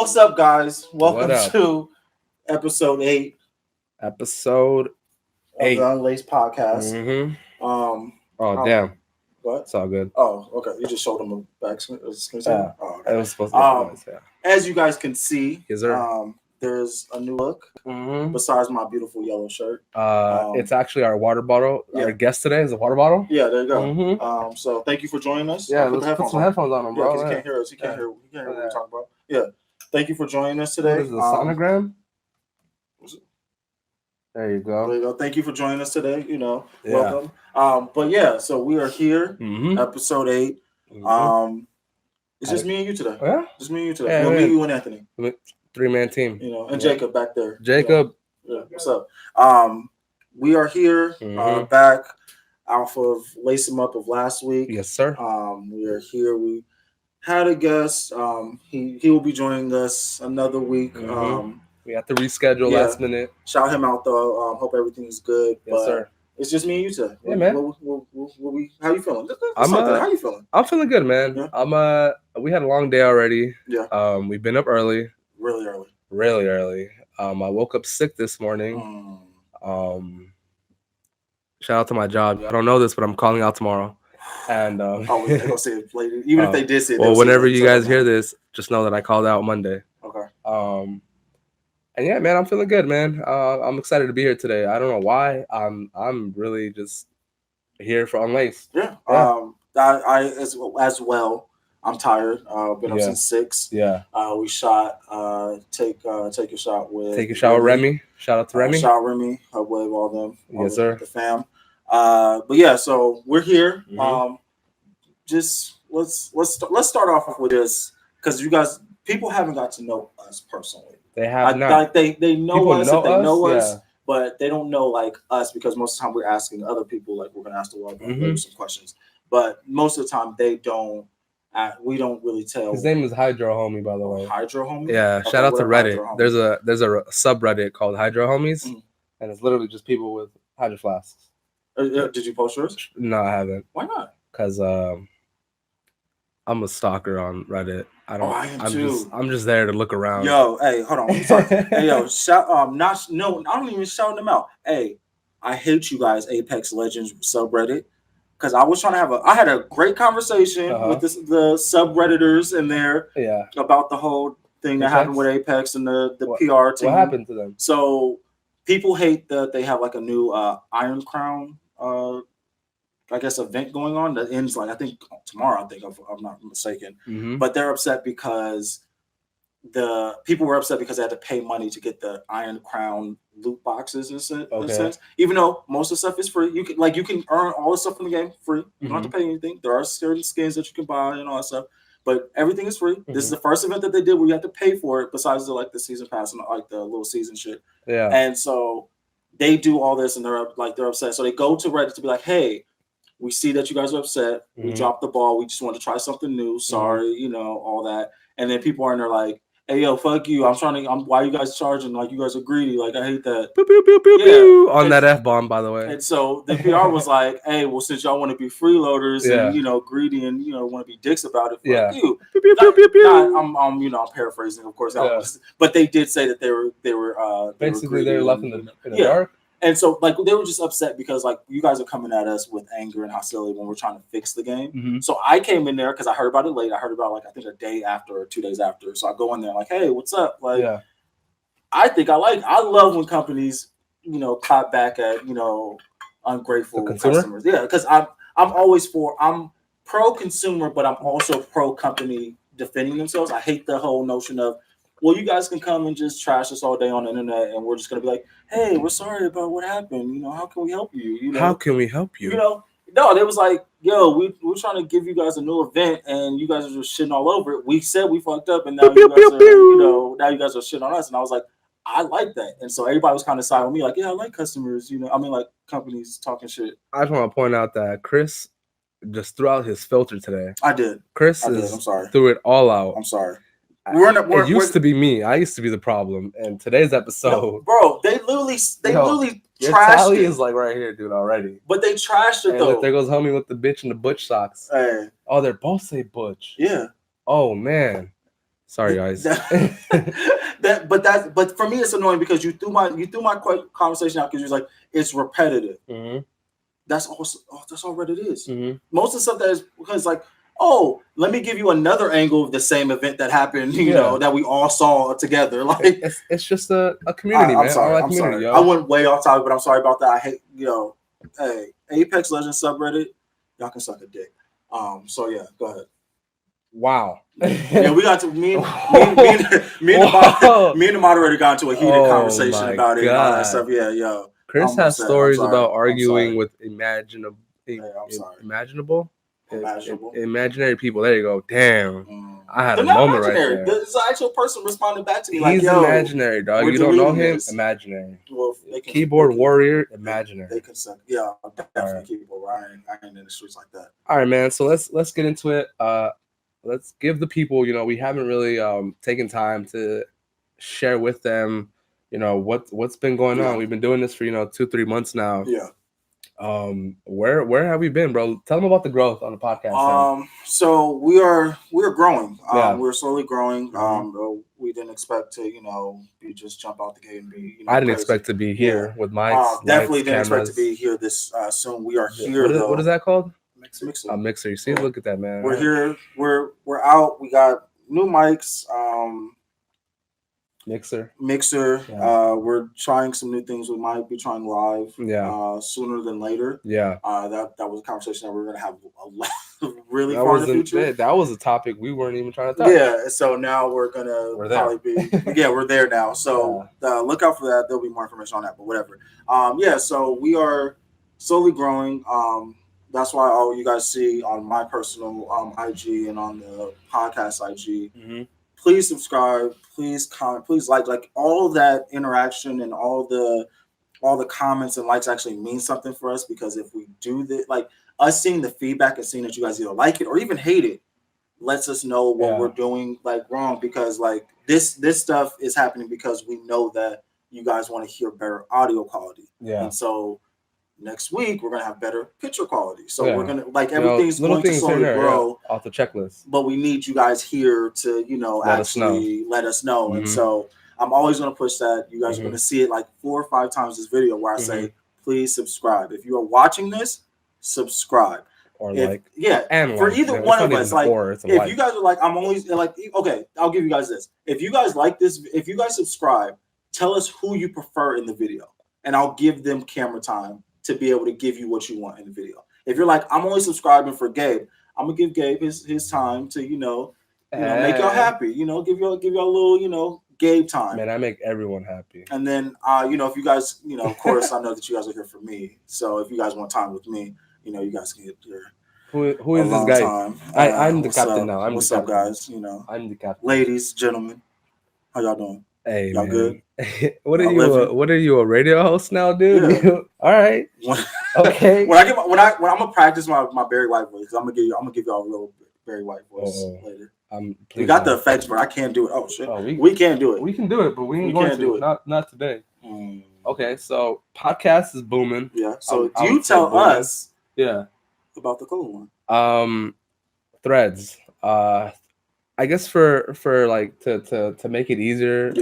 what's up, guys? Welcome up? to Ep.8 Episode of 8. the Unlaced podcast. Mm-hmm. Oh, Damn. what? It's all good. Oh, okay. You just showed them a back screen. Yeah. Oh, It okay. was supposed to be nice, yeah. As you guys can see, Yes, sir. There's a new look Mm-hmm. besides my beautiful yellow shirt. It's actually our water bottle. Yeah. Our guest today is a water bottle. Yeah, there you go. Mm-hmm. So thank you for joining us. Yeah, let's put some headphones on him, bro. Yeah, because he can't hear us. He can't hear what we're talking about. Yeah. Thank you for joining us today. What is the sonogram? There you There go. you go. Thank you for joining us today. Yeah. Welcome. But yeah, so we are here, Mm-hmm. Episode 8. Mm-hmm. It's just me and you today. Oh, yeah? Just me and you today. Yeah, well, me, you, and Anthony. 3-man team. And Jacob back there. Jacob. Yeah. What's up? We are here, back off of Lace 'em Up of last week. Yes, sir. We are here. We had a guest. He will be joining us another week. Mm-hmm. We have to reschedule last minute. Shout him out though. Hope everything's good. Yes, sir. It's just me and you today. Yeah, man. How you feeling? How you feeling? I'm feeling good, man. Yeah. We had a long day already. Yeah. We've been up early. Really early. Really early. I woke up sick this morning. Shout out to my job. I don't know this, but I'm calling out tomorrow. And they're gonna say it later. Even if they did say it. Well, whenever you guys hear this, just know that I called out Monday. Okay. And yeah, man, I'm feeling good, man. I'm excited to be here today. I don't know why. I'm really just here for Unlaced. Yeah. I as well. I'm tired. Been up since 6. Yeah. We shot. Take a shot with. Take a shot with Remy. Shout out to Remy. Shout out Remy. I wave all them. Yes, sir. The fam. But yeah, so we're here. Mm-hmm. Just let's start off with this because people haven't got to know us personally. They have not. Like they know people us. Know they know us, us. But they don't know like us because most of the time we're asking other people like we're gonna ask the world some questions. But most of the time they don't. We don't really tell. His name is Hydro Homie, by the way. Hydro Homie. Yeah. Okay, shout out to Reddit. There's a subreddit called Hydro Homies, and it's literally just people with hydro flasks. Did you post yours? No, I haven't. Why not? Because I'm a stalker on Reddit. I am too. I'm just there to look around. Yo, hey, hold on. I'm sorry. Hey, yo, I don't even shout them out. Hey, I hate you guys, Apex Legends subreddit, because I was trying to I had a great conversation with the subredditors in there. Yeah. About the whole thing that happened with Apex and the PR team. What happened to them? So people hate that they have like a new Iron Crown. I guess event going on that ends like I think tomorrow. if I'm not mistaken, but they're upset because the people were upset because they had to pay money to get the Iron Crown loot boxes in a sense. Even though most of the stuff is free, you can earn all the stuff from the game free. You don't have to pay anything. There are certain skins that you can buy and all that stuff, but everything is free. This is the first event that they did where you have to pay for it. Besides the season pass and like the little season shit. Yeah, and so they do all this and they're upset. So they go to Reddit to be like, hey. We see that you guys are upset. We dropped the ball. We just want to try something new. Sorry, all that. And then people are in there like, hey, yo, fuck you. Why are you guys charging? Like, you guys are greedy. Like, I hate that. Pew, pew, pew, pew, pew. On that F-bomb, by the way. And so the PR was like, hey, well, since y'all want to be freeloaders and, greedy and, want to be dicks about it, fuck you. Pew, pew, pew, pew, pew. I'm paraphrasing, of course. But they did say that they were basically they were left in the dark. And so, they were just upset because, you guys are coming at us with anger and hostility when we're trying to fix the game. So I came in there because I heard about it late. I heard about I think a day after or 2 days after. So I go in there like, hey, what's up? I love when companies, clap back at, ungrateful customers. Yeah, because I'm pro consumer, but I'm also pro company defending themselves. I hate the whole notion of, well, you guys can come and just trash us all day on the internet, and we're just gonna be like, "Hey, we're sorry about what happened. How can we help you? How can we help you? No, they was like, yo, we're trying to give you guys a new event, and you guys are just shitting all over it. We said we fucked up, and now you guys are, now you guys are shitting on us. And I was like, I like that, and so everybody was kind of siding with me, like, yeah, I like customers, companies talking shit. I just want to point out that Chris just threw out his filter today. I did. I'm sorry. Threw it all out. I'm sorry. It used to be me. I used to be the problem. And today's episode, bro, they literally trashed tally it. Is right here, dude, already. But they trashed it though. Look, there goes homie with the bitch and the butch socks. Hey. Oh, they're both say butch. Yeah. Oh man. Sorry, guys. But for me, it's annoying because you threw my conversation out because you're like, it's repetitive. Mm-hmm. That's all Reddit is. Mm-hmm. Most of the stuff that is because like, oh, let me give you another angle of the same event that happened, you know, that we all saw together. Like it's just a community, man. I'm sorry. Yo. I went way off topic, but I'm sorry about that. I hate, hey, Apex Legends subreddit, y'all can suck a dick. So yeah, go ahead. Wow. Yeah, we got to me and the moderator got into a heated conversation about it and all that stuff. Yeah, yo. Chris has stories about arguing with imaginable imaginary people. There you go. Damn. I had a moment right there. There's an actual person responding back to me like, yo, imaginary, dog. You don't know him? This. Imaginary. Well, keyboard warrior, imaginary. They can suck. Yeah, definitely keyboard warrior. I ain't in the streets like that. All right, man. So let's get into it. Let's give the people, we haven't really taken time to share with them, what's been going on. We've been doing this for 2-3 months now. Yeah. Where have we been, bro? Tell them about the growth on the podcast. So we're growing. We're slowly growing. We didn't expect to, be just jump out the gate and be. I didn't expect to be here with mics. Definitely didn't expect to be here this soon. We are here. What is that called? Mixer. A mixer. You see, look at that, man. We're here. We're out. We got new mics. Mixer. Yeah. We're trying some new things. We might be trying live. Yeah. Sooner than later. Yeah. That was a conversation that we were gonna have really far in the future. That was a topic we weren't even trying to touch. Yeah. So now we're probably be. Yeah, we're there now. So look out for that. There'll be more information on that. But whatever. So we are slowly growing. That's why all you guys see on my personal IG and on the podcast IG. Mm-hmm. Please subscribe. Please comment. Please like all that interaction and all the comments and likes actually mean something for us, because if we do that, like us seeing the feedback and seeing that you guys either like it or even hate it, lets us know what we're doing wrong, because like this stuff is happening because we know that you guys want to hear better audio quality. Yeah. And so next week we're gonna have better picture quality. So we're gonna everything's going to slowly grow off the checklist. But we need you guys here to let us know. Mm-hmm. And so I'm always gonna push that. You guys are gonna see it like 4 or 5 times this video where I say, please subscribe. If you are watching this, subscribe. Or and for either one of us, if you guys are like, I'm only like, okay, I'll give you guys this. If you guys like this, if you guys subscribe, tell us who you prefer in the video, and I'll give them camera time to be able to give you what you want in the video. If you're like, I'm only subscribing for Gabe, I'm gonna give Gabe his time to make y'all happy. Give y'all a little Gabe time. Man, I make everyone happy. And then if you guys of course I know that you guys are here for me. So if you guys want time with me, you guys can get your who is this guy? Time. I'm the captain now. What's up, guys? I'm the captain. Ladies, gentlemen, how y'all doing? Hey, y'all good? What are you, a radio host now, dude? Yeah. All right. Okay. When I'm gonna practice my Barry White voice, I'm gonna give y'all a little Barry White voice later. We got the effects, but I can't do it. Oh shit. We can't do it. We can do it, but we ain't going to do it. Not today. Okay, so podcast is booming. Yeah. So you tell us about the cool one. Threads. I guess for like to make it easier,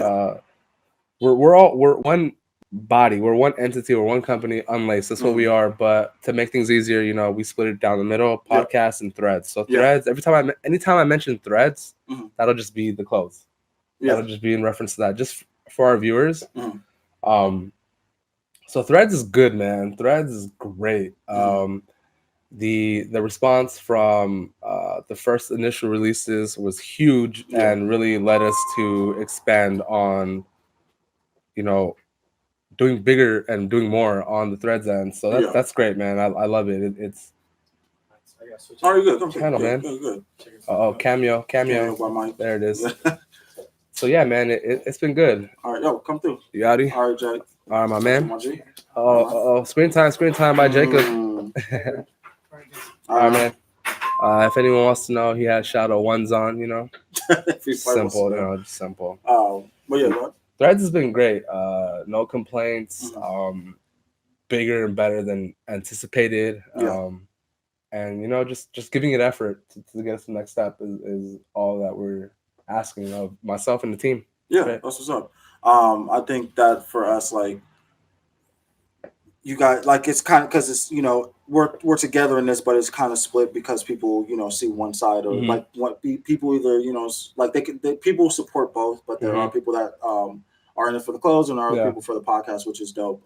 we're one body, we're one entity, we're one company, Unlaced. That's what we are. But to make things easier, we split it down the middle, podcast and threads. So threads, anytime I mention threads, that'll just be the clothes. That'll just be in reference to that, just for our viewers. So threads is good, man. Threads is great. The response from the first initial releases was huge and really led us to expand on, doing bigger and doing more on the threads end. So that's great, man. I love it. It's. Oh, you're good. Channel, man. Good. Cameo. There it is. So yeah, man, it's been good. All right, yo, come through. Yachty. All right, Jake. All right, my man. Screen time by Jacob. All right, man. If anyone wants to know, he has shadow ones on, simple, just simple. But yeah, bro. Threads has been great. No complaints. Bigger and better than anticipated. And just giving it effort to get us to the next step is all that we're asking of myself and the team. Yeah, that's what's up. I think that for us, like, you got like it's kind of because it's we're together in this, but it's kind of split because people see one side or like what people either like people support both, but there are people that are in it for the clothes and there are people for the podcast, which is dope.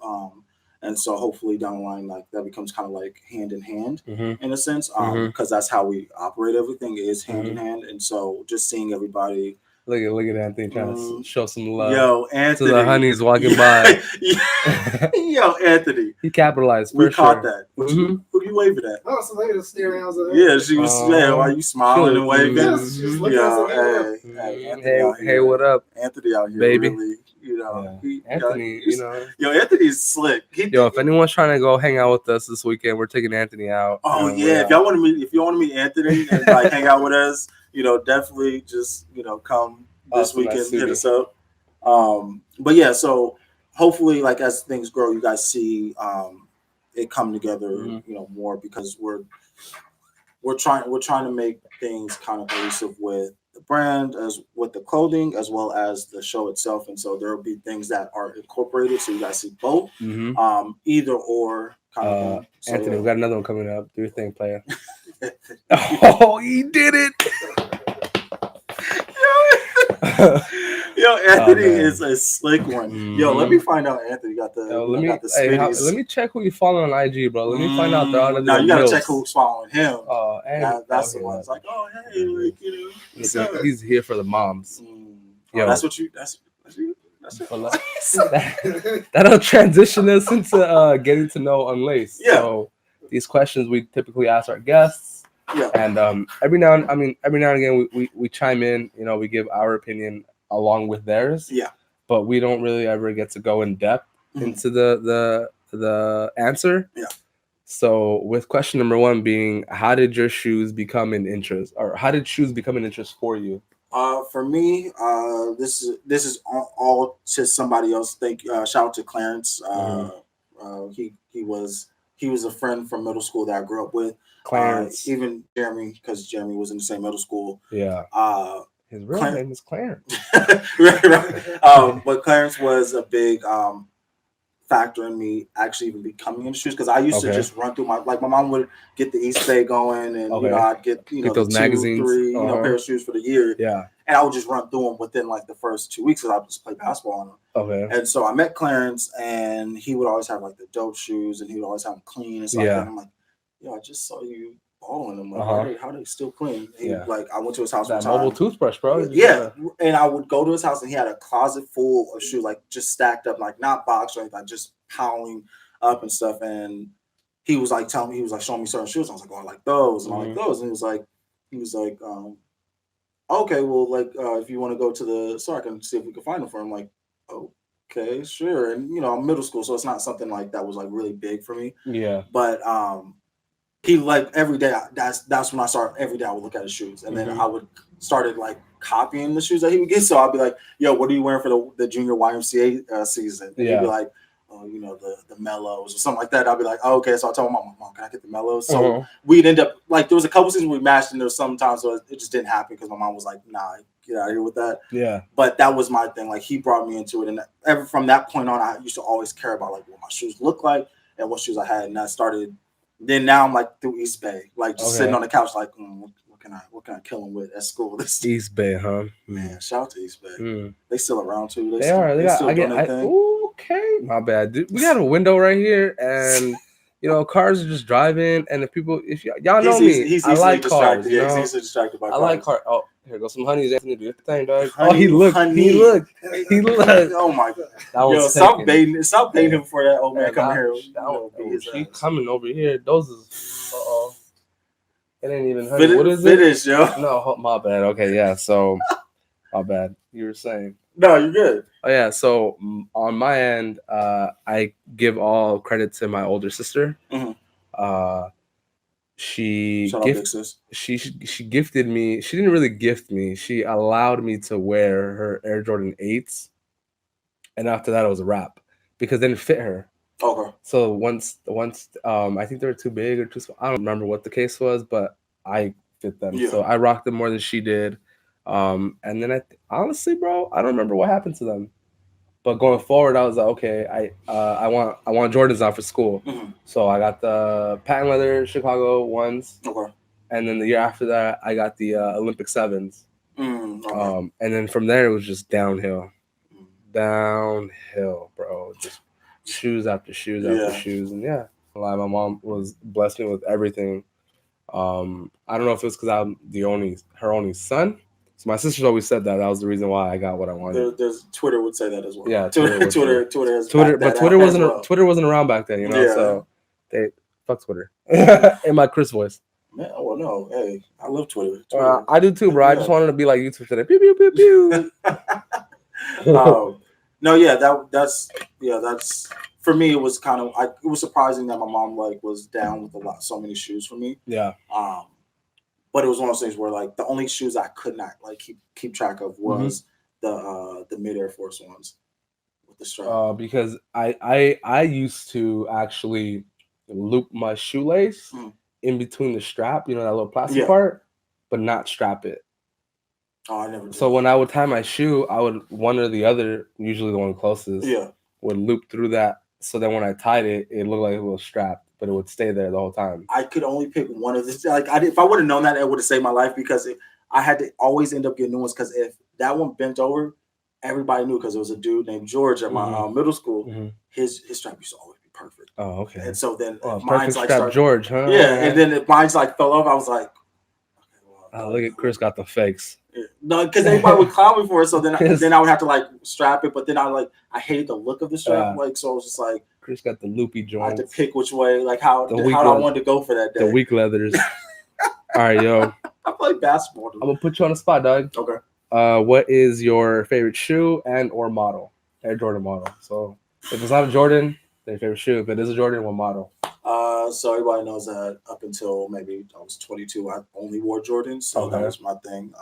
And so hopefully down the line, like that becomes kind of like hand in hand in a sense, because that's how we operate. Everything is hand in hand, and so just seeing everybody. Look at Anthony trying to show some love. Yo, Anthony. To the honeys walking by. Yo, Anthony. He capitalized. We caught that. Who you waving at? Oh, some lady was staring out. Yeah, she was. Why you smiling and waving? Hey, what up? Anthony out here, baby. Really, Anthony, Anthony's slick. If anyone's trying to go hang out with us this weekend, we're taking Anthony out. Oh yeah, if you want to meet Anthony and like hang out with us, definitely just come this weekend, hit us up. But yeah, so hopefully, like as things grow, you guys see it come together, more because we're trying to make things kind of cohesive with the brand, as with the clothing, as well as the show itself, and so there will be things that are incorporated, so you guys see both, either or kind of. So, Anthony, we got another one coming up. Do your thing, player. Oh, he did it. Yo, Anthony is a slick one. Yo, let me find out. Anthony got the. Let me check who you follow on IG, bro. Let me find out. Now you gotta check who's following him. Oh, that's the one. It's like, oh, hey, like he's here for the moms. Yo, that's what you. That's you. That'll transition us into getting to know Unlaced. Yeah. So these questions we typically ask our guests. Yeah. And every now and again we chime in. We give our opinion along with theirs. Yeah. But we don't really ever get to go in depth into the answer. Yeah. So with question number 1 being, how did your shoes become an interest, or how did shoes become an interest for you? For me, this is all to somebody else. Shout out to Clarence. He was a friend from middle school that I grew up with. Clarence, even Jeremy, because Jeremy was in the same middle school. Yeah. His real name is Clarence. right. But Clarence was a big factor in me actually even becoming in the shoes, because I used to just run through my mom would get the East Bay going, and I'd get those 2, magazines, 3 pair of shoes for the year. Yeah. And I would just run through them within like the first 2 weeks, because I would just play basketball on them. Okay. And so I met Clarence, and he would always have like the dope shoes, and he would always have them clean and stuff. And I'm like, yo, I just saw you balling them. Like, how are they still clean? Like, I went to his house that one time. mobile toothbrush, bro. Yeah. And I would go to his house, and he had a closet full of shoes, like just stacked up, like not boxed or anything, like just piling up and stuff. And he was like telling me, he was like showing me certain shoes. I was like, oh, I like those, and I like those. And he was like, okay, well, like if you want to go to the store, I can see if we can find them for him. Like, okay, sure. And I'm middle school, so it's not something like that was like really big for me. Yeah. But he like every day. That's when I started. Every day I would look at his shoes, and then I would started like copying the shoes that he would get. So I'd be like, "Yo, what are you wearing for the junior YMCA season?" And he'd be like, "Oh, the mellows or something like that." I'd be like, "Oh, okay." So I told my mom, "Can I get the mellows?" So we'd end up like there was a couple seasons we matched, and there was sometimes so it just didn't happen because my mom was like, "Nah, get out of here with that." Yeah. But that was my thing. Like he brought me into it, and ever from that point on, I used to always care about like what my shoes looked like and what shoes I had, and that started. Then now I'm like through East Bay, like just sitting on the couch, like what can I kill him with at school? This East Bay, huh? Man, shout out to East Bay. They still around too. They are. They still doing their thing. Okay, my bad. Dude, we got a window right here, and cars are just driving. And if y'all know me, I like cars. Yeah, he's easily distracted by cars. I like cars. Oh, here goes some honeys. Anthony, do your thing, dog. Honey, he looked. Oh my god! Stop baiting him for that old man coming here. He coming over here. Those is. It ain't even honey. What is it? Finish, yo. No, my bad. Okay, yeah. So, my bad. You were saying. No, you're good. Oh yeah. So on my end, I give all credit to my older sister. She gifted me. She didn't really gift me. She allowed me to wear her Air Jordan 8s, and after that, it was a wrap because they didn't fit her. Okay. So once, I think they were too big or too small. I don't remember what the case was, but I fit them. Yeah. So I rocked them more than she did. And then honestly, bro, I don't remember what happened to them. But going forward, I was like, okay, I want Jordans now for school. Mm-hmm. So I got the patent leather Chicago ones, Okay. and then the year after that, I got the Olympic 7s. Okay. And then from there, it was just downhill, Mm. downhill, bro. Just shoes after shoes after shoes, and yeah, like my mom was blessed me with everything. I don't know if it's because I'm her only son. So my sisters always said that was the reason why I got what I wanted. There's Twitter would say that as well. Yeah, Twitter has but Twitter wasn't around back then, you know. Yeah. So they fuck Twitter in my Chris voice. Man, well, no, hey, I love Twitter. I do too, bro. I just wanted to be like YouTube today. Pew pew pew pew. No, yeah, that's for me. It was kind of it was surprising that my mom was down with so many shoes for me. Yeah. But it was one of those things where the only shoes I could not keep track of was the mid Air Force ones with the strap. Because I used to actually loop my shoelace in between the strap, you know, that little plastic part, but not strap it. Oh, I never did. So when I would tie my shoe, I would one or the other, usually the one closest, would loop through that. So then when I tied it, it looked like it was strapped, but it would stay there the whole time. I could only pick one of this. If I would have known that, it would have saved my life because I had to always end up getting new ones. Because if that one bent over, everybody knew because it was a dude named George at my middle school. Mm-hmm. His strap used to always be perfect. Oh, okay. And so then mine's strap George, huh? Yeah, and then if mine's fell off, I was like, look at Chris got the fakes. No, because everybody would clown me for it. So then I would have to strap it, but then I hated the look of the strap. So I was just like, Chris got the loopy joints. I had to pick which way, how I wanted to go for that day. The weak leathers. All right, yo. I play basketball. I'm gonna put you on the spot, dog. Okay. What is your favorite shoe and or model? Air Jordan model. So if it's not a Jordan, then your favorite shoe. If it is a Jordan, what model? So everybody knows that up until maybe I was 22, I only wore Jordans. So that was my thing.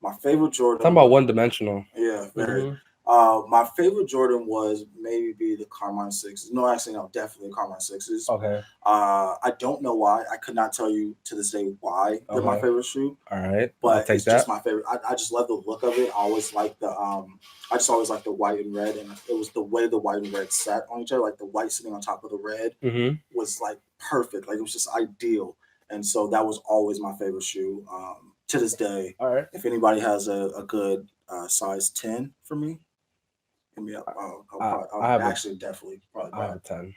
My favorite Jordan. Talking about one-dimensional. Yeah, very. Mm-hmm. My favorite Jordan was maybe the Carmine 6s. No, actually, no, definitely Carmine 6s. Okay. I don't know why. I could not tell you to this day why they're my favorite shoe. All right. But it's just my favorite. I just love the look of it. I always liked I just always liked the white and red, and it was the way the white and red sat on each other, like the white sitting on top of the red was perfect. It was just ideal. And so that was always my favorite shoe. To this day. All right. If anybody has a good size 10 for me, hit me up. I'll actually definitely probably buy I have a 10.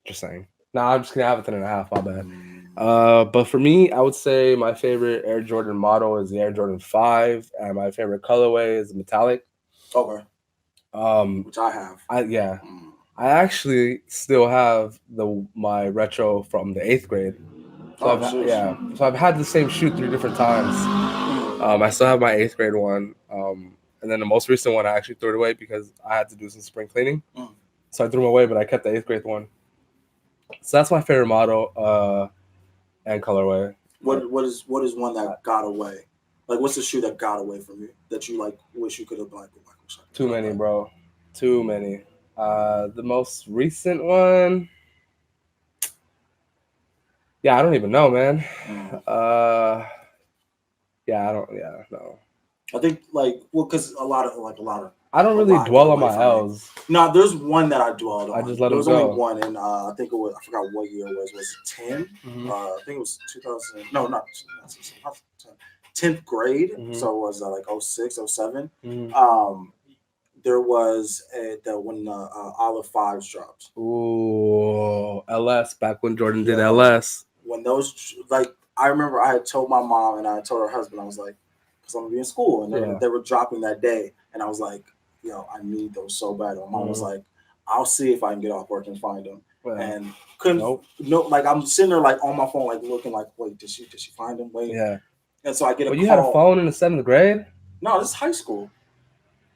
Just saying. No, I'm just gonna have a 10.5. My bad. But for me, I would say my favorite Air Jordan model is the Air Jordan 5, and my favorite colorway is metallic. Okay. Which I have. I actually still have my retro from the 8th grade. So so I've had the same shoe 3 different times. I still have my 8th grade one, and then the most recent one I actually threw it away because I had to do some spring cleaning. So I threw them away, but I kept the 8th grade one. So that's my favorite model and colorway. What is one that got away? What's the shoe that got away from you that you wish you could have Too many, bro. Too many. The most recent one. Yeah, I don't even know, man. No. I think because a lot of. I don't really dwell on my L's. No, there's one that I dwelled on. I just let them go. There was only one, and I think it was. I forgot what year it was. Was it 10? Mm-hmm. I think it was 2000. No, not 10th grade. Mm-hmm. So it was 06, 07. Mm-hmm. There was when Olive 5s dropped. Ooh, LS back when Jordan did LS. When those I remember I had told my mom and I told her husband, I was like, because I'm gonna be in school, and they were dropping that day, and I was like, yo, I need those so bad. My mom was like, I'll see if I can get off work and find them, and couldn't. No, I'm sitting there on my phone looking wait, did she find them? Wait, and so I get a call. You had a phone in the 7th grade? No, this is high school.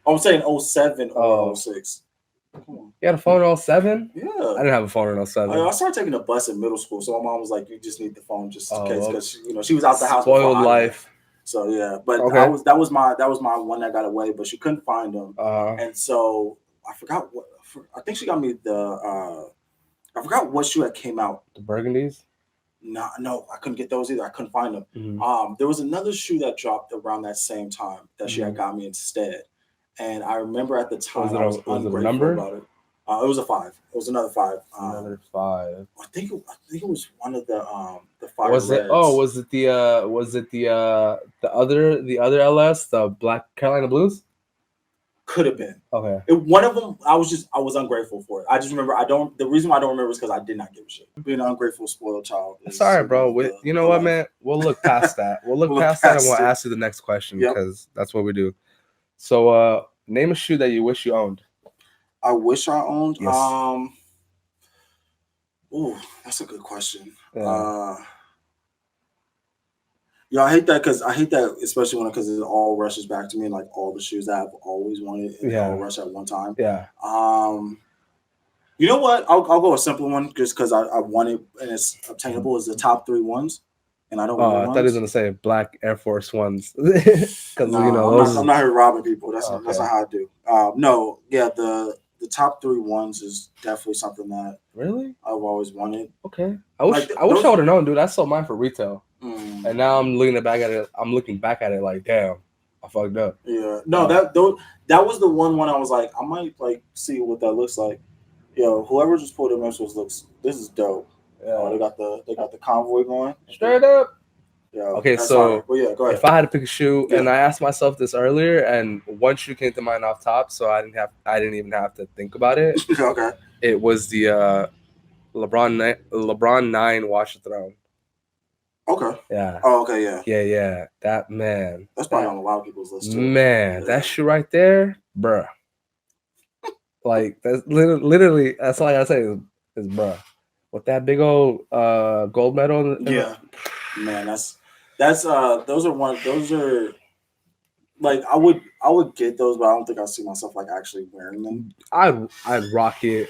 I'm saying 07 or 06. You had a phone in 07? Yeah. I didn't have a phone in 07. I started taking a bus in middle school, so my mom was like, you just need the phone just in case, because she was out the house. Spoiled life. So yeah, but that was my one that got away, but she couldn't find them, and so I forgot I think she got me I forgot what shoe that came out. The burgundies. No, I couldn't get those either. I couldn't find them. There was another shoe that dropped around that same time that she had got me instead, and I remember at the time I was ungrateful about it. It was a 5. It was another 5. Another 5. I think it was one of the fire was reds. it? Oh, was it the other LS, the Black Carolina Blues? Could have been. Okay. One of them, I was ungrateful for it. I just remember the reason why I don't remember is because I did not give a shit. Being an ungrateful, spoiled child. Sorry, bro. You know what, man? We'll look past that. We'll look past that, and we'll ask you the next question because that's what we do. So, name a shoe that you wish you owned. I wish I owned. Yes. Oh, that's a good question. Yeah, I hate that especially because it all rushes back to me and like all the shoes that I've always wanted and all rush at one time. Yeah. You know what? I'll go a simple one just because I want it and it's obtainable. Is the top 3 ones, and I don't. I thought he was gonna say black Air Force Ones because I'm not here robbing people. That's not how I do. No, yeah, the top 3 ones is definitely something that really I've always wanted. Okay, I wish I would have known, dude. I sold mine for retail. And now I'm looking back at it. I'm looking back at it like, damn, I fucked up. Yeah, no, that was the one I was like, I might like see what that looks like. Yo, whoever just pulled them Memphis this is dope. Yeah, they got the convoy going straight up. Yeah. Okay, so well, yeah, go ahead. If I had to pick a shoe, and I asked myself this earlier, and one shoe came to mind off top, so I didn't even have to think about it. Okay. It was the LeBron 9 Watch the Throne. Okay. Yeah. Oh, okay, yeah. Yeah. That man. That's probably on a lot of people's list too. Man, that shoe right there, bruh. Like that's literally that's all I gotta say is bruh. With that big old gold medal. Man, that's those are like I would get those, but I don't think I see myself like actually wearing them. I'd rock it.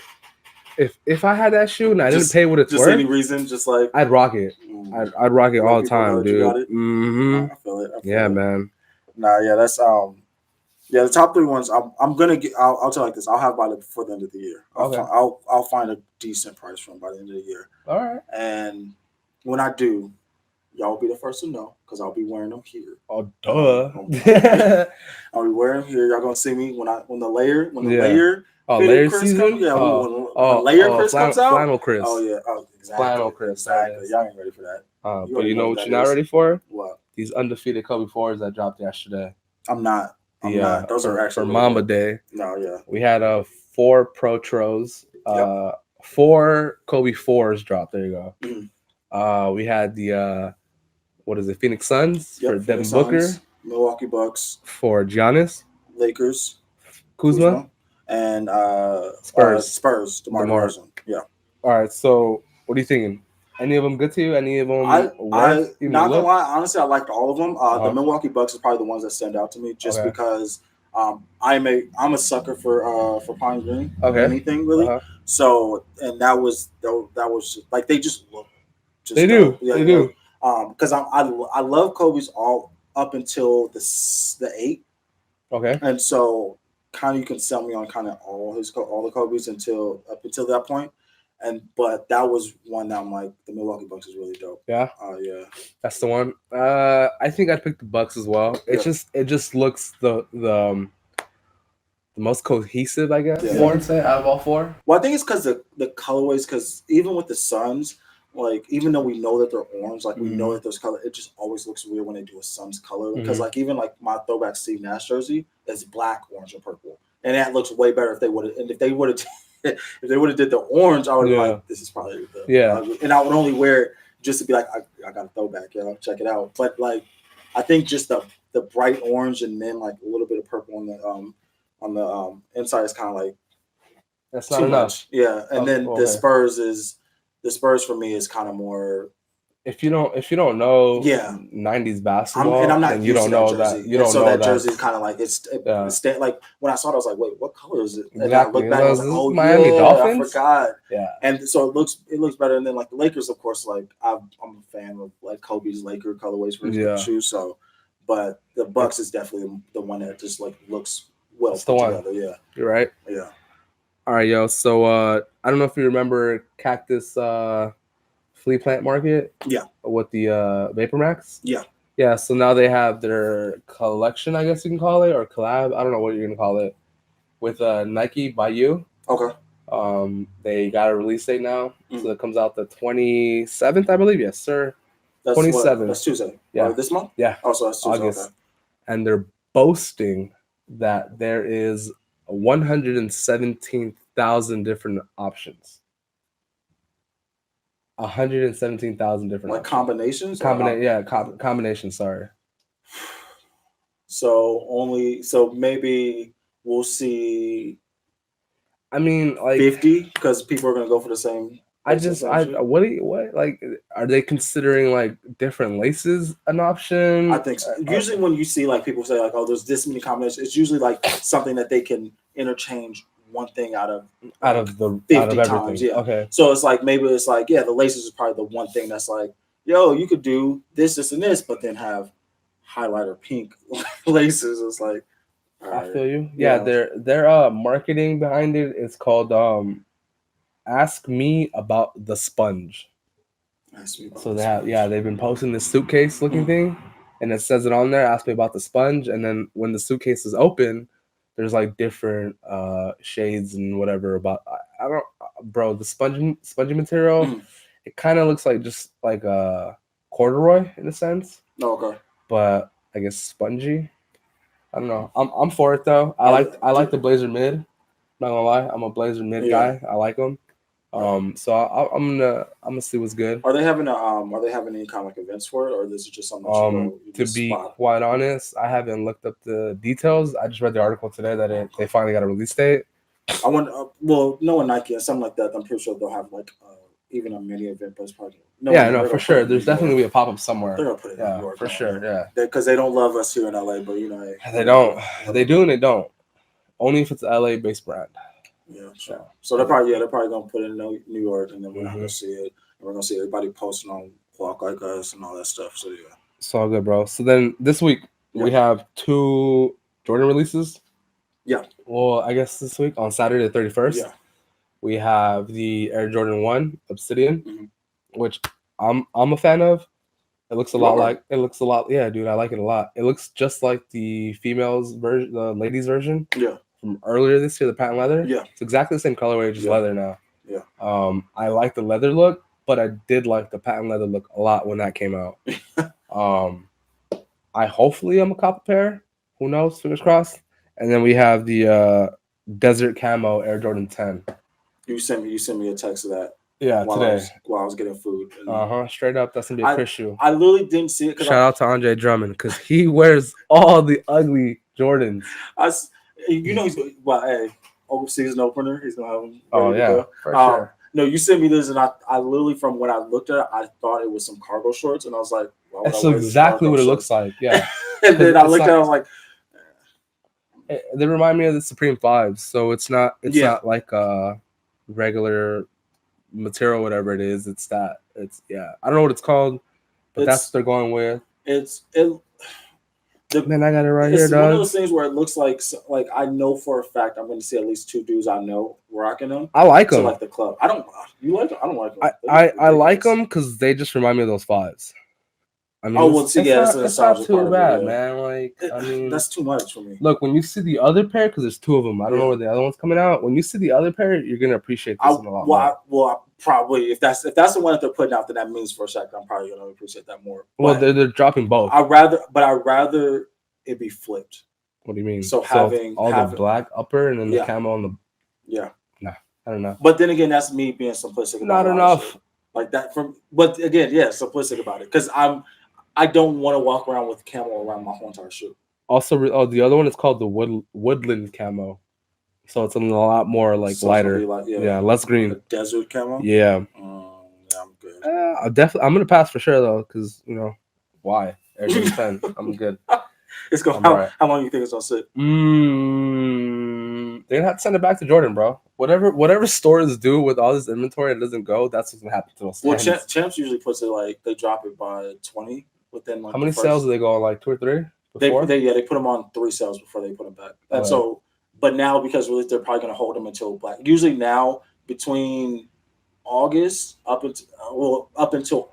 If I had that shoe and I didn't pay what it's worth, just any reason, just like I'd rock it. I'd rock it all the time, dude. I feel it. Yeah, man. Nah, yeah, that's the top 3 ones. I'm gonna get. I'll tell you like this. I'll have by before the end of the year. I'll find a decent price for them by the end of the year. All right. And when I do, y'all will be the first to know because I'll be wearing them here. Oh, duh. I'll be wearing them here. Y'all gonna see me when the layer layer Chris season. Comes, when layer Chris comes out. Flannel Chris. Oh yeah. Oh, exactly. Flannel Chris. Exactly. Y'all ain't ready for that. But you know what you're not ready for? What? These undefeated Kobe 4s that dropped yesterday. I'm not. Those are actually for Mamba Day. No, yeah. We had 4 Pro Tros. 4 Kobe 4s dropped. There you go. Mm-hmm. We had the Phoenix Suns for Devin Booker, Milwaukee Bucks for Giannis, Lakers, Kuzma, and Spurs. DeMar DeRozan. Yeah. All right. So, what are you thinking? Any of them good to you? Any of them? I not gonna lie. Honestly, I liked all of them. The Milwaukee Bucks is probably the ones that stand out to me, just because I'm a sucker for pine green. Anything really. So, and that was like they just look. They do. Because I love Kobe's all up until the 8. Okay. And so kind of you can sell me on kind of all the Kobe's up until that point. But that was one that I'm like, the Milwaukee Bucks is really dope. Yeah. Yeah. That's the one. I think I'd pick the Bucks as well. It just looks the most cohesive, I guess. Yeah. Out of all 4. Well, I think it's because the colorways. Because even with the Suns, like even though we know that they're orange, like we know that there's color, it just always looks weird when they do a Suns color. Because like even like my throwback Steve Nash jersey is black, orange, and purple, and that looks way better if they would have. And if they would have. If they would have did the orange, I would have been like, this is probably and I would only wear it just to be like, I got a throwback, check it out. But like, I think just the bright orange and then like a little bit of purple on the inside is kind of like that's not enough. Much. Yeah, and then the Spurs for me is kind of more. If you don't know 90s basketball, and I'm not you don't know that that jersey is kind of like it's like when I saw it I was like, wait, what color is it? And exactly. I looked back, I was like, oh Miami Dolphins? I forgot. Yeah, and so it looks better. And then like the Lakers, of course, like I'm a fan of like Kobe's Laker colorways for his shoes. So, but the Bucks is definitely the one that just like looks well put together. Yeah, you're right. Yeah. All right, yo. So I don't know if you remember Cactus Flea Plant Market. Yeah. With the Vapor Max. Yeah. Yeah. So now they have their collection, I guess you can call it, or collab. I don't know what you're gonna call it. With Nike by You. Okay. They got a release date now, so it comes out the 27th, I believe. Yes, sir. That's 27th. That's Tuesday. Yeah. Or this month? Yeah. Oh, so that's Tuesday. August. Okay. And they're boasting that there is 117,000 different options. 117,000 different like options. combinations. Combinations. Sorry. So maybe we'll see. I mean, like 50 because people are gonna go for the same. What are they considering like different laces an option? I think so. Usually when you see like people say like, oh, there's this many combinations, it's usually like something that they can interchange one thing out of 50 times. Yeah. Okay. So it's like maybe it's like, yeah, the laces is probably the one thing that's like, yo, you could do this, and this, but then have highlighter pink laces. It's like, I feel you. Yeah, their marketing behind it is called Ask Me About the Sponge. So they've been posting this suitcase looking thing, and it says it on there. Ask me about the sponge, and then when the suitcase is open, there's like different shades and whatever about. I don't, bro. The spongy material, it kind of looks like just like a corduroy in a sense. Okay. But I guess spongy. I don't know. I'm for it though. I like the blazer mid. Not gonna lie, I'm a blazer mid guy. I like them. So I'm gonna see what's good. Are they having any comic events for it, or is it just something you to be quite honest, I haven't looked up the details. I just read the article today that they finally got a release date. I wonder. Knowing Nike and something like that, I'm pretty sure they'll have like even a mini event, but it's probably for sure. There's definitely gonna be a pop up somewhere. They're gonna put it in New York for sure. Yeah, because they don't love us here in LA, but they don't. They do and they don't. Only if it's an LA based brand. Yeah, sure. So they're probably gonna put it in New York, and then we're not gonna see it. And we're gonna see everybody posting on Walk Like Us and all that stuff. So yeah, it's all good, bro. So then this week we have 2 Jordan releases. Yeah. Well, I guess this week on Saturday the 31st. Yeah. We have the Air Jordan 1 Obsidian, which I'm a fan of. It looks a lot. Yeah, dude, I like it a lot. It looks just like the females version, the ladies version. Yeah. From earlier this year, the patent leather. Yeah. It's exactly the same colorway, just leather now. Yeah. I like the leather look, but I did like the patent leather look a lot when that came out. Hopefully I'm a cop a pair. Who knows? Fingers crossed. And then we have the Desert Camo Air Jordan 10. You sent me a text of that. Yeah, today while I was getting food. Straight up, that's gonna be a Chris shoe. I literally didn't see it. Shout out to Andre Drummond because he wears all the ugly Jordans. He's season opener. He's gonna have them. Oh yeah, for sure. No, you sent me this, and I literally from when I looked at it, I thought it was some cargo shorts, and I was like, that's exactly what it looks like. Yeah. And then I looked at it, I was like, they remind me of the Supreme 5s, so it's not not like a regular material, whatever it is. I don't know what it's called, but that's what they're going with. Man, I got it right here, dog. It's one of those things where it looks like I know for a fact I'm going to see at least 2 dudes I know rocking them. I like them. Like the club. I don't. You like them? I don't like them. I like them because they just remind me of those 5s. I mean, it's not too bad, man. Like, I mean, that's too much for me. Look, when you see the other pair, because there's 2 of them, I don't know where the other one's coming out. When you see the other pair, you're gonna appreciate this one a lot more. Well, probably if that's the one that they're putting out, then that means for a second I'm probably gonna appreciate that more. Well, they're dropping both. I'd rather it be flipped. What do you mean? So having the black upper and then the camo on the I don't know. But then again, that's me being simplistic. Not enough. Like that but again, simplistic about it because I don't want to walk around with camo around my whole entire shoe. Also, the other one is called the woodland camo, so it's a lot more lighter. Less green. Desert camo. Yeah. I'm good. I'm gonna pass for sure though, because why? Air Jordan 10. I'm good. It's going. How long do you think it's gonna sit? They're gonna have to send it back to Jordan, bro. Whatever stores do with all this inventory that doesn't go, that's what's gonna happen to those. Well, Champs usually puts it they drop it by 20 within how many sales do they go on? 2 or 3? They put them on 3 sales before they put them back. And so, but now because they're probably gonna hold them until black. Usually now between August up until up until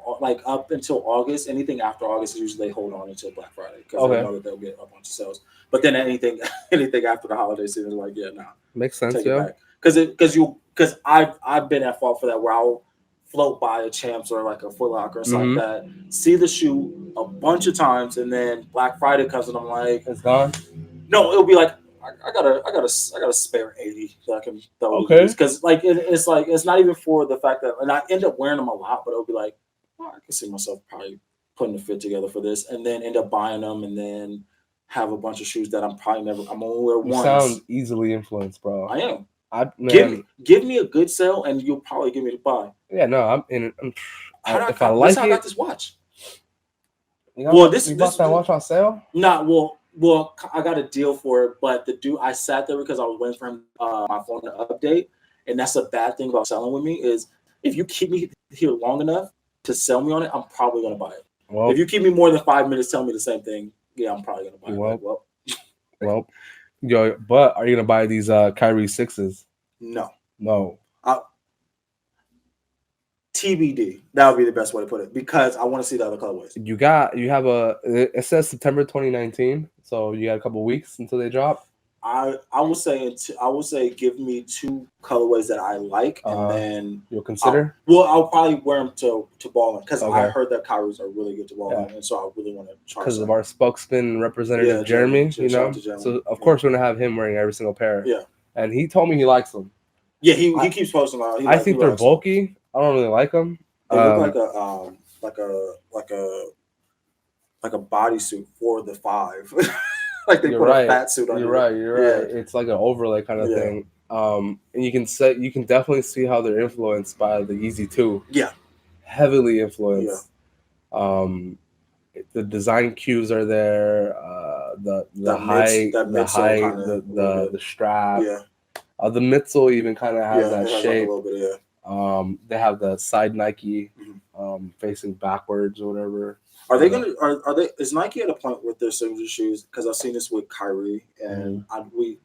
August. Anything after August is usually they hold on until Black Friday because they know that they'll get a bunch of sales. But then anything after the holiday season is like, yeah, nah, makes sense. take it back because I've been at fault for that where I'll float by a Champs or like a Foot Locker or something like that, see the shoe a bunch of times, and then Black Friday comes and I'm like, it's gone. No, it'll be like I got a spare 80 that I can throw because like it's like it's not even for the fact that, and I end up wearing them a lot, but it'll be like, oh, I can see myself probably putting a fit together for this, and then end up buying them, and then have a bunch of shoes that I'm only wear once. You sound easily influenced, bro. I am. Give me a good sale, and you'll probably give me the buy. Yeah, no, I'm in. If I like it, I got this watch. You bought that watch on sale? Well, I got a deal for it, but I sat there because I was waiting for him my phone to update, and that's a bad thing about selling with me is if you keep me here long enough to sell me on it, I'm probably gonna buy it. Well, if you keep me more than 5 minutes telling me the same thing, yeah, I'm probably gonna buy it. Well, yo, but are you gonna buy these Kyrie 6s? No. TBD. That would be the best way to put it because I want to see the other colorways. It says September 2019, so you got a couple weeks until they drop. I would say give me 2 colorways that I like, and then you'll consider. I'll probably wear them to ball in because I heard that Kyrie's are really good to ball in, and so I really want to try. Because of our spokesman representative Jeremy, Jeremy. So of course we're gonna have him wearing every single pair. Yeah, and he told me he likes them. Yeah, he keeps posting about. I think they're bulky. Them. I don't really like them. They look like a bodysuit for the 5. Like they put a fat suit on. You're right. It's like an overlay kind of thing. And you can definitely see how they're influenced by the Yeezy 2. Yeah, heavily influenced. Yeah. The design cues are there. The height, the strap. Yeah. The midsole even kind of has that shape. Like a little bit, they have the side Nike facing backwards or whatever. Are they gonna? Is Nike at a point with their signature shoes? Because I've seen this with Kyrie, and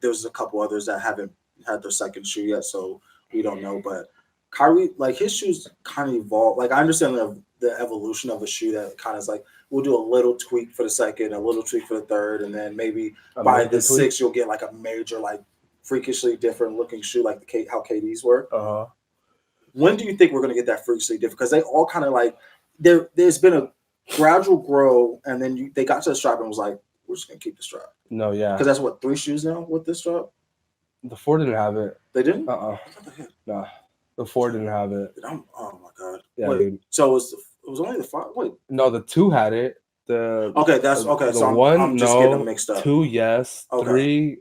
there's a couple others that haven't had their second shoe yet, so we don't know. But Kyrie, like his shoes, kind of evolve. Like I understand the evolution of a shoe that kind of is like we'll do a little tweak for the second, a little tweak for the third, and then maybe by the 6th you'll get like a major, like freakishly different looking shoe, like how KD's were. When do you think we're gonna get that freakishly different? Because they all kind of like there's been a gradual grow, and then they got to the strap and was like, we're just gonna keep the strap. No, yeah, because that's what 3 shoes now with this strap. The 4 didn't have it. They didn't. Nah, the 4 didn't have it. Oh my god. Yeah. Wait, so it was only the 5. Wait. No, the 2 had it. Okay. So I'm just getting them mixed up. 2, yes. Okay.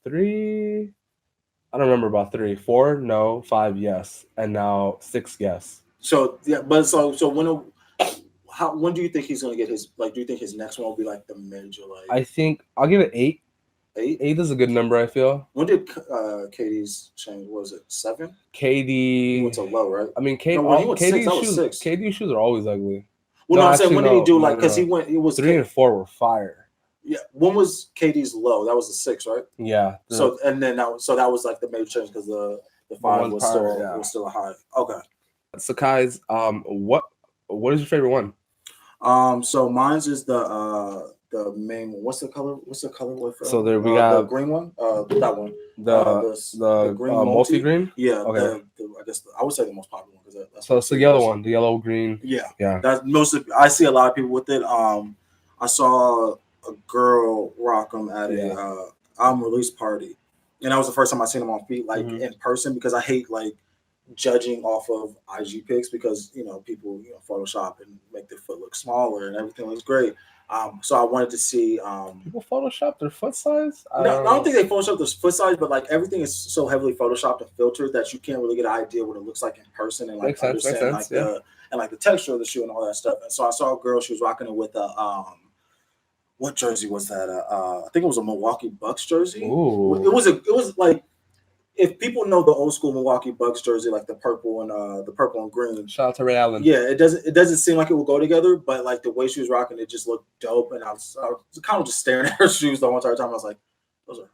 3. I don't remember about 3. 4, no. 5, yes. And now 6, yes. So yeah, but so when do you think he's gonna get his? Like, do you think his next one will be like the major? Like, I think I'll give it 8. 8. 8 is a good number. I feel. When did KD's change? What was it 7? KD he went to low, right? I mean, KD shoes are always ugly. Well, I'm saying when did he do like? Because he went. It was 3 and 4 were fire. Yeah. When was KD's low? That was the 6, right? Yeah. So and then that was like the major change because the 5 was still a high. Okay. So guys, what is your favorite one? So mine's is the main one. What's the color? What's the color with? So there we got the green one. That one. The green multi green. Yeah. Okay. I guess I would say the most popular one because that's. So it's the yellow one, the yellow green. Yeah. That's I see a lot of people with it. I saw a girl rock them at a album release party, and that was the first time I seen them on feet, like in person, because I hate like judging off of IG pics because people Photoshop and make their foot look smaller and everything looks great. So I wanted to see people Photoshop their foot size. I don't think they Photoshop their foot size, but like everything is so heavily Photoshopped and filtered that you can't really get an idea what it looks like in person and like understand like the texture of the shoe and all that stuff. And so I saw a girl, she was rocking it with a what jersey was that? I think it was a Milwaukee Bucks jersey. Ooh. It was like, if people know the old school Milwaukee Bucks jersey, like the purple and green. Shout out to Ray Allen. Yeah, it doesn't seem like it will go together, but like the way she was rocking it just looked dope, and I was kind of just staring at her shoes the whole entire time. I was like,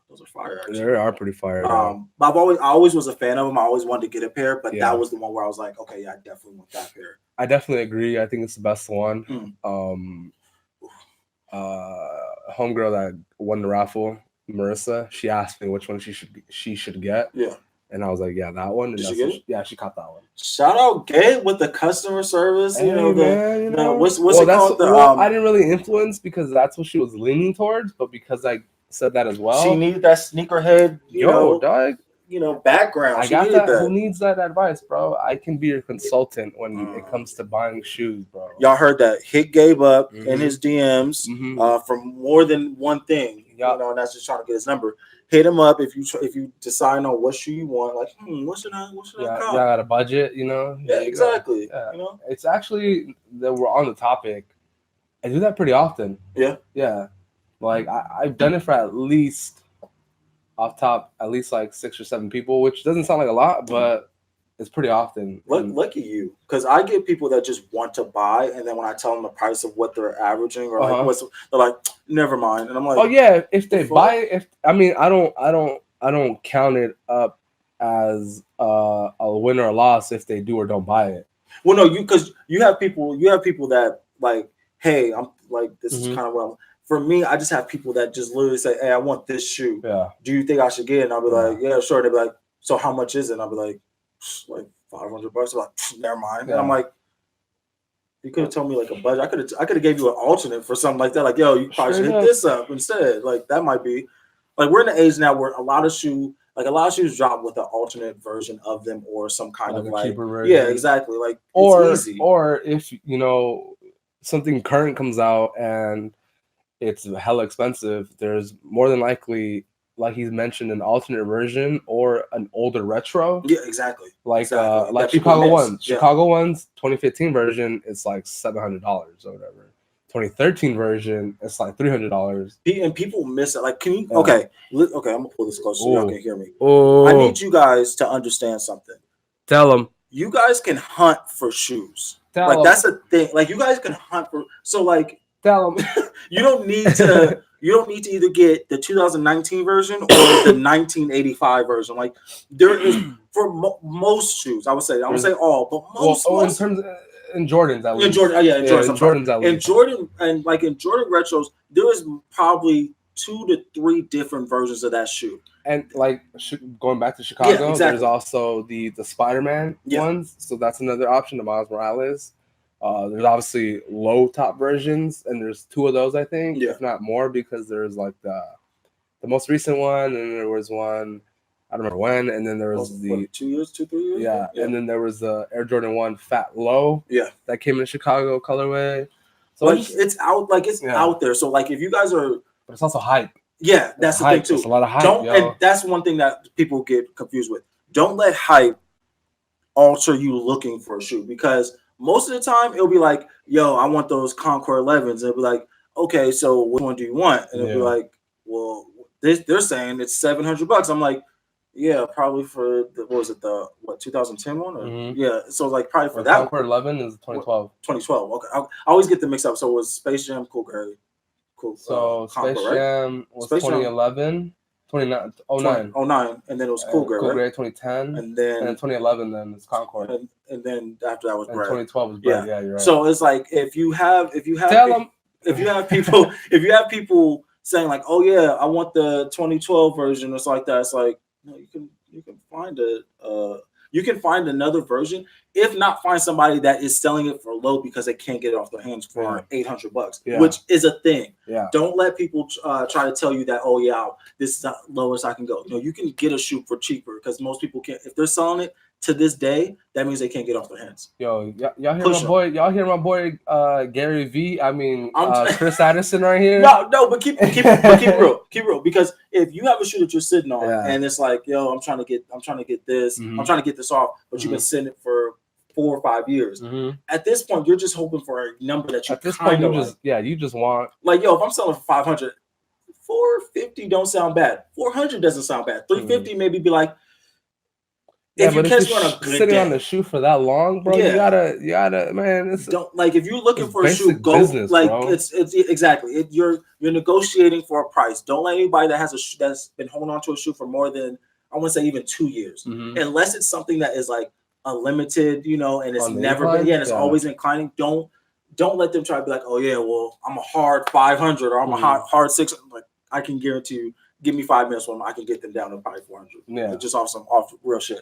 Those are fire. Actually. They are pretty fire. But I always was a fan of them. I always wanted to get a pair, but Yeah. that was the one where I was like, okay, yeah, I definitely want that pair. I definitely agree. I think it's the best one. Homegirl that won the raffle, Marissa, she asked me which one she should get. Yeah. And I was like, yeah, that one. And Did she get it? Yeah, she caught that one. Shout out Gabe with the customer service. Hey, What's well, it called? I didn't really influence because that's what she was leaning towards, but because I said that as well. She needed that sneakerhead, dog. Background. I got that. Who needs that advice, bro? I can be your consultant when it comes to buying shoes, bro. Y'all heard that? Hit Gabe up in his DMs from more than one thing. And that's just trying to get his number. Hit him up if you decide on what shoe you want. Like, what should I call? Yeah, got a budget, Yeah, exactly. Yeah. It's actually that we're on the topic. I do that pretty often. Yeah. Yeah. Like I've done it for at least like 6 or 7 people, which doesn't sound like a lot, but it's pretty often. Lucky you, because I get people that just want to buy, and then when I tell them the price of what they're averaging or they're like, never mind, and I'm like, oh yeah, if they buy, I don't count it up as a win or a loss if they do or don't buy it. Well, no, because you have people that like, hey, I'm like, this is kind of what I'm. For me, I just have people that just literally say, hey, I want this shoe. Yeah. Do you think I should get it? And I'll be like, yeah, sure. They'll be like, so how much is it? And I'll be like $500. I'm like, never mind. Yeah. And I'm like, you could have told me like a budget. I could have gave you an alternate for something like that. Like, yo, you probably should hit this up instead. Like that might be like we're in the age now where a lot of shoes drop with an alternate version of them or some kind of like cheaper version. Yeah, exactly. Like it's easy. Or if something current comes out and it's hella expensive, there's more than likely, like he's mentioned, an alternate version or an older retro. Yeah, exactly. Like Chicago Ones. Yeah. Chicago Ones 2015 version is like $700 or whatever. 2013 version it's like $300. And people miss it. Like, can you? Yeah. Okay, I'm gonna pull this close so y'all can hear me. I need you guys to understand something. Tell them. You guys can hunt for shoes. That's a thing. Like you guys can hunt for. So like. Tell them. You don't need to either get the 2019 version or the 1985 version. Like there is for most shoes, I would say all, but most. In terms in Jordans, at least. In Jordans, in Jordans, at least. In Jordan in Jordan retros, there is probably 2 to 3 different versions of that shoe. And like going back to Chicago, there's also the Spider-Man ones, so that's another option. The Miles Morales. There's obviously low top versions, and there's 2 of those, I think, if not more, because there's like the most recent one, and there was one I don't remember when, and then there was 2 years, 2-3 years. Yeah, and then there was the Air Jordan 1 Fat Low. Yeah, that came in Chicago colorway. So like it's out, like it's out there. So like if you guys are, but it's also hype. Yeah, that's the thing too. It's a lot of hype. And that's one thing that people get confused with. Don't let hype alter you looking for a shoe, because most of the time it'll be like, yo, I want those Concord 11s. And it'll be like, okay, so which one do you want? And it'll be like, well, they're saying it's $700. I'm like, yeah, probably for the 2010 one? Or, yeah, so like probably for that Concord 11 is 2012. 2012. Okay, I always get them mixed up. So it was Space Jam, Cool Gary, Cool. So Concord, Space Jam was 2011. 2009, and then it was Cool Gray, Cool Gray 2010, and then 2011, then it's Concord, and then after that was Brad. 2012 was Brad. Yeah, you're right. So it's like if you have people saying like, oh yeah, I want the 2012 version or something like that, it's like, no, you can find you can find another version. If not, find somebody that is selling it for low because they can't get it off their hands for $800, which is a thing. Yeah. Don't let people try to tell you that, oh yeah, this is the lowest I can go. No, you can get a shoe for cheaper, because most people can't. If they're selling it to this day, that means they can't get off their hands. Yo, y'all hear my boy Gary V? I mean, Chris Addison right here. No, but keep it real, because if you have a shoe that you're sitting on and it's like, yo, I'm trying to get this, I'm trying to get this off, but you've been sitting it for 4 or 5 years. At this point, you're just hoping for a number that you. At this point, you just want, like, yo, if I'm selling for 500, 450 don't sound bad. 400 doesn't sound bad. 350 maybe be like. if you catch me on a good sitting day, on the shoe for that long, bro, you gotta, man. Don't like if you're looking for a shoe, basic go business, like bro. it's exactly. You're negotiating for a price. Don't let anybody that has a shoe that's been holding on to a shoe for more than I want to say even 2 years, unless it's something that is like a limited, and it's never been, and it's always inclining. Don't let them try to be like, oh yeah, well I'm a hard 500 or I'm a hard 600. Like I can guarantee you, give me 5 minutes with them, I can get them down to probably 400. Yeah, like, just off real shit.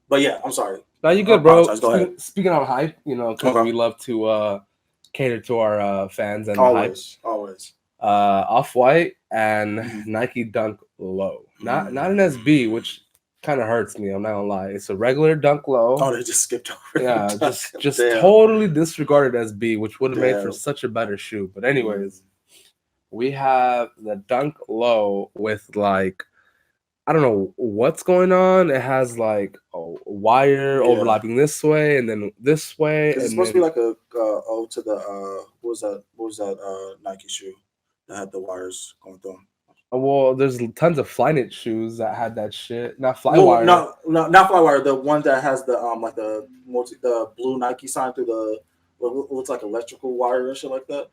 But yeah, I'm sorry. No, you good, bro. Go ahead. Speaking of hype, because we love to cater to our fans and always. Off-White and Nike Dunk Low. Not an SB, which kind of hurts me. I'm not gonna lie. It's a regular Dunk Low. Oh, they just skipped over. Yeah, just totally disregarded SB, which would have made for such a better shoe. But anyways, we have the Dunk Low with like, I don't know what's going on. It has like a wire overlapping this way and then this way. It's supposed to be like a O to the what was that Nike shoe that had the wires going through them? Well, there's tons of Flyknit shoes that had that shit. Not Flywire. No, not Flywire. The one that has the like the blue Nike sign through the what looks like electrical wire and shit like that.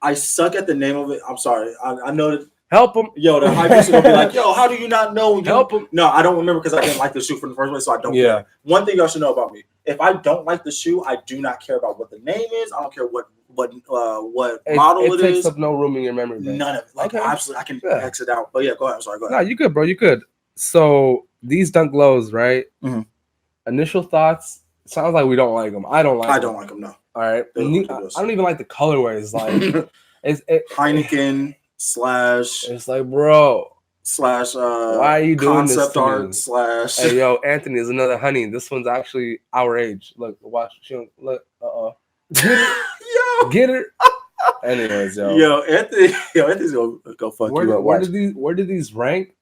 I suck at the name of it. I'm sorry. I know that. Help him. Yo, the hype person will be like, yo, how do you not know? Help him. No, I don't remember because I didn't like the shoe from the first place, so I don't care. One thing y'all should know about me. If I don't like the shoe, I do not care about what the name is. I don't care what model it is. It takes up no room in your memory bank. None of it. Like, absolutely, I can exit out. But yeah, go ahead. I'm sorry, go ahead. No, you good, bro. You good. So, these Dunk Lows, right? Mm-hmm. Initial thoughts, sounds like we don't like them. I don't like them, no. All right. I don't even like the colorways. Like, it's Heineken / it's like, bro / why are you doing this to art / hey yo, Anthony is another honey. This one's actually our age. Look, watch, look, get her. Anyways, Anthony's gonna go fuck you up. Where did these rank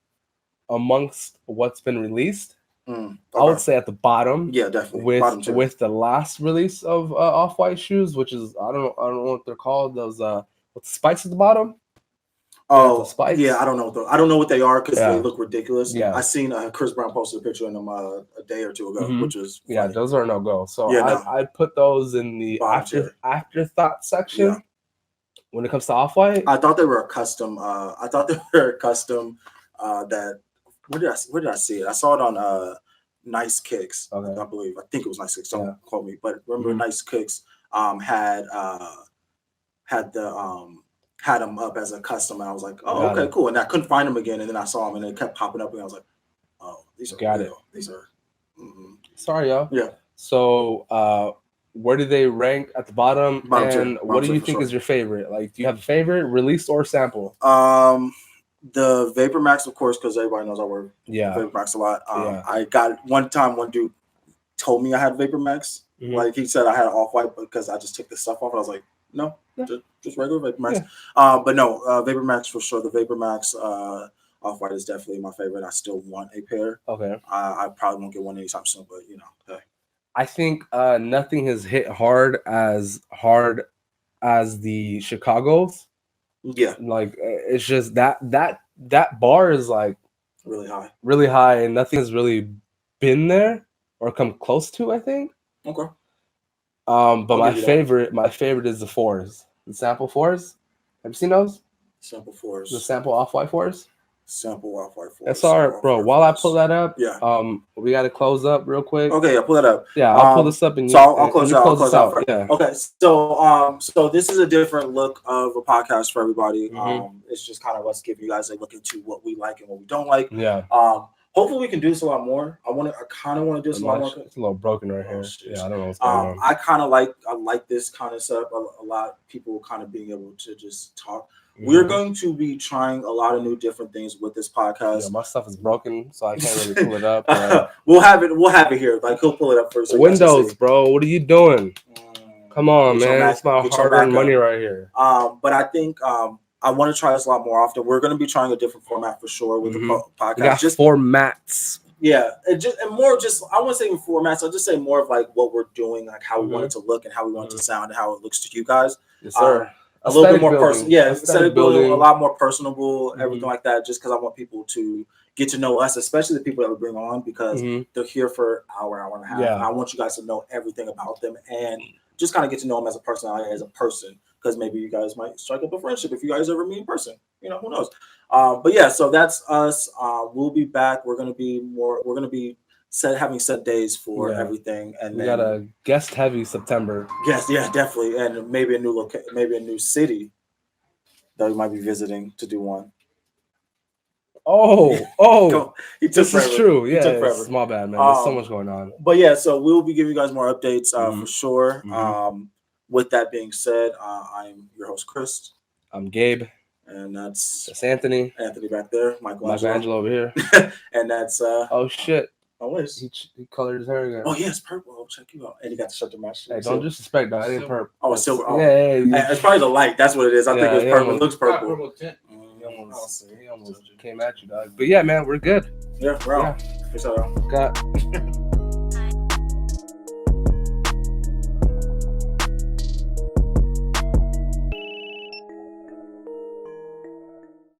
amongst what's been released? I would say at the bottom. Yeah, definitely. With the last release of Off-White shoes, which is I don't know what they're called. Those with the spikes at the bottom. Oh, yeah, I don't know what they are because they look ridiculous. Yeah, I seen Chris Brown posted a picture of them a day or two ago, which was funny. Yeah, those are no go. So I put those in the afterthought section when it comes to Off-White. I thought they were a custom. That where did I see it? I saw it on Nice Kicks. Okay. I believe. I think it was Nice Kicks. Don't quote me, but remember Nice Kicks had them up as a custom, and I was like, "Oh, okay, cool." And I couldn't find them again, and then I saw them, and it kept popping up, and I was like, "Oh, these are real. These are." Sorry, y'all. Yeah. So, where do they rank at the bottom? And what do you think is your favorite? Like, do you have a favorite, released or sample? The Vapor Max, of course, because everybody knows I wear Vapor Max a lot. I got one dude told me I had Vapor Max. Like he said I had Off-White because I just took the stuff off, and I was like, no. Just regular Vapor Max. But no, Vapor Max for sure. The Vapor Max Off-White is definitely my favorite. I still want a pair. Okay. I probably won't get one anytime soon, but hey. I think nothing has hit hard as the Chicago's. Yeah. Like it's just that bar is like really high, and nothing has really been there or come close to, I think. Okay. But my favorite is the 4s. The sample 4s. Have you seen those? Sample 4s. The sample Off-White 4s. Sample Off-White 4s. That's all right, bro. While I pull that up, we got to close up real quick. Okay, I'll pull that up. Yeah, I'll pull this up and I'll close out. Yeah. Okay, so this is a different look of a podcast for everybody. It's just kind of us giving you guys a look into what we like and what we don't like. Yeah. Hopefully we can do this a lot more. I kind of want to do this a lot more. It's a little broken right here. Yeah, I don't know what's going on. I like this kind of setup. A lot of people kind of being able to just talk. We're going to be trying a lot of new different things with this podcast. Yeah, my stuff is broken, so I can't really pull it up. We'll have it here. Like he'll pull it up first. So Windows, bro. What are you doing? Come on, man. That's my hard-earned money right here. But I think I want to try this a lot more often. We're going to be trying a different format for sure with the podcast. We got formats. Yeah, I wouldn't say formats. I'll just say more of like what we're doing, like how we want it to look and how we want it to sound and how it looks to you guys. Yes, sir. A little bit more personal. Yeah, instead of building a lot more personable, everything like that, just because I want people to, get to know us, especially the people that we bring on, because they're here for an hour and a half. Yeah. I want you guys to know everything about them and just kind of get to know them as a personality, as a person, because maybe you guys might strike up a friendship if you guys ever meet in person. You know, who knows? But yeah, so that's us. We'll be back. We're gonna be having set days for everything, and we then got a guest heavy September. Yes, yeah, definitely, and maybe a new city that we might be visiting to do one. This is true. Yeah, it's my bad, man. There's so much going on. But yeah, so we'll be giving you guys more updates for sure. With that being said, I'm your host, Chris. I'm Gabe. And that's Anthony. Anthony back there. Michelangelo over here. And that's oh shit. Unlaced. He colored his hair again. Oh yes, purple. I'll check you out. And he got the shirt to match. Hey, don't disrespect that. I didn't purple. Oh, it's silver. Oh. Yeah. It's probably the light. That's what it is. I think it's purple. It looks purple. He almost came at you, dog. But yeah, man, we're good. Yeah, we're out. Peace out. Got